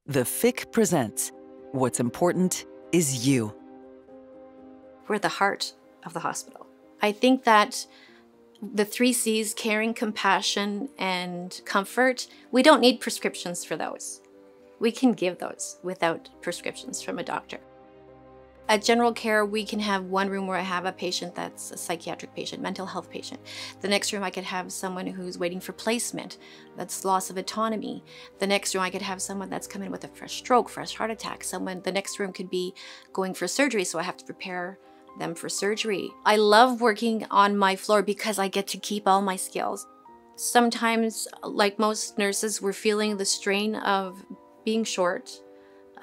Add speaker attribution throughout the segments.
Speaker 1: The FIC presents What's Important is You.
Speaker 2: We're the heart of the hospital. I think that the 3 C's, caring, compassion, and comfort, we don't need prescriptions for those. We can give those without prescriptions from a doctor. At general care, we can have one room where I have a patient that's a psychiatric patient, mental health patient. The next room I could have someone who's waiting for placement, that's loss of autonomy. The next room I could have someone that's come in with a fresh stroke, fresh heart attack. The next room could be going for surgery, so I have to prepare them for surgery. I love working on my floor because I get to keep all my skills. Sometimes, like most nurses, we're feeling the strain of being short.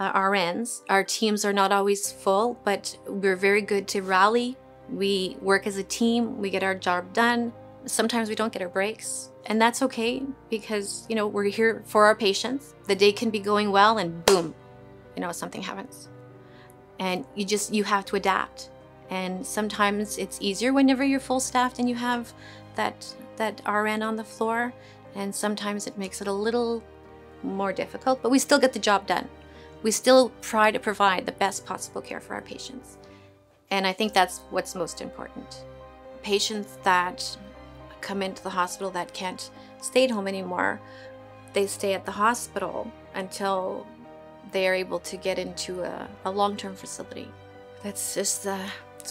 Speaker 2: RNs. Our teams are not always full, but we're very good to rally. We work as a team, we get our job done. Sometimes we don't get our breaks, and that's okay because, we're here for our patients. The day can be going well and boom, something happens. And you have to adapt. And sometimes it's easier whenever you're full staffed and you have that RN on the floor, and sometimes it makes it a little more difficult, but we still get the job done. We still try to provide the best possible care for our patients. And I think that's what's most important. Patients that come into the hospital that can't stay at home anymore, they stay at the hospital until they are able to get into a long-term facility. That's just,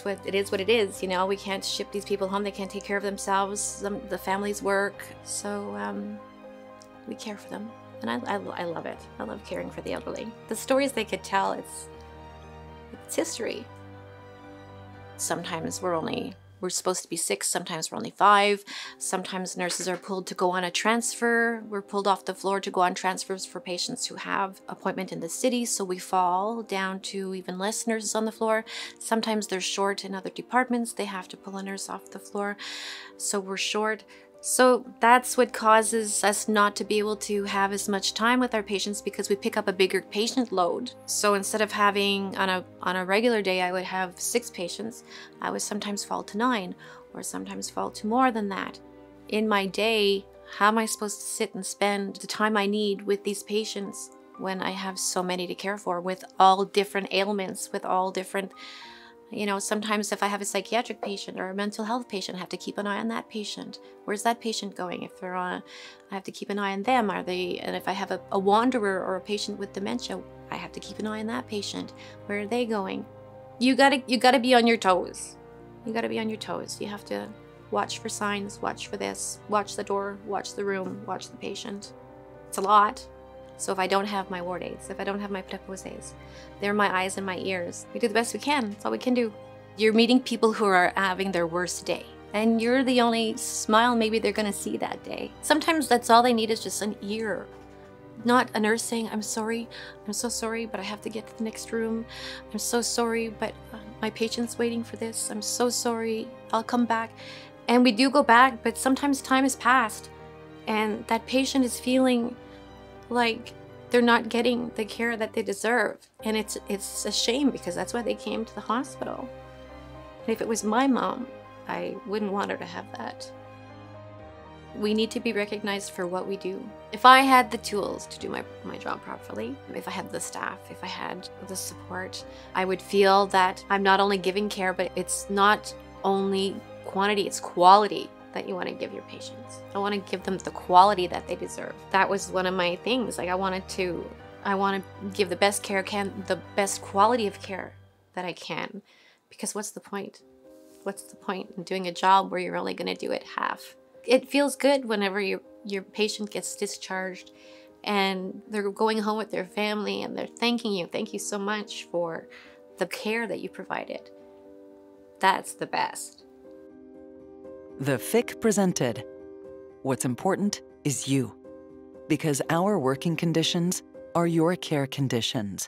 Speaker 2: what it is. We can't ship these people home. They can't take care of themselves. The families work. So we care for them. And I love it. I love caring for the elderly. The stories they could tell, it's history. Sometimes we're supposed to be 6, sometimes we're only 5. Sometimes nurses are pulled to go on a transfer. We're pulled off the floor to go on transfers for patients who have appointment in the city, so we fall down to even less nurses on the floor. Sometimes they're short in other departments. They have to pull a nurse off the floor, so we're short. So that's what causes us not to be able to have as much time with our patients because we pick up a bigger patient load. So instead of having, on a regular day, I would have 6 patients, I would sometimes fall to 9 or sometimes fall to more than that. In my day, how am I supposed to sit and spend the time I need with these patients when I have so many to care for with all different ailments, with all different sometimes if I have a psychiatric patient or a mental health patient, I have to keep an eye on that patient. Where's that patient going? If they're on, I have to keep an eye on them. And if I have a wanderer or a patient with dementia, I have to keep an eye on that patient. Where are they going? You gotta be on your toes. You gotta be on your toes. You have to watch for signs, watch for this, watch the door, watch the room, watch the patient. It's a lot. So if I don't have my ward aides, if I don't have my préposés, they're my eyes and my ears. We do the best we can. That's all we can do. You're meeting people who are having their worst day, and you're the only smile maybe they're gonna see that day. Sometimes that's all they need is just an ear. Not a nurse saying, I'm sorry, I'm so sorry, but I have to get to the next room. I'm so sorry, but my patient's waiting for this. I'm so sorry, I'll come back. And we do go back, but sometimes time has passed, and that patient is feeling like they're not getting the care that they deserve. And it's a shame because that's why they came to the hospital. And if it was my mom, I wouldn't want her to have that. We need to be recognized for what we do. If I had the tools to do my job properly, if I had the staff, if I had the support, I would feel that I'm not only giving care, but it's not only quantity, it's quality that you want to give your patients. I want to give them the quality that they deserve. That was one of my things. I want to give the best care the best quality of care that I can. Because what's the point? What's the point in doing a job where you're only going to do it half? It feels good whenever your patient gets discharged and they're going home with their family and they're thanking you. Thank you so much for the care that you provided. That's the best.
Speaker 1: The FIC presented What's Important is You. Because our working conditions are your care conditions.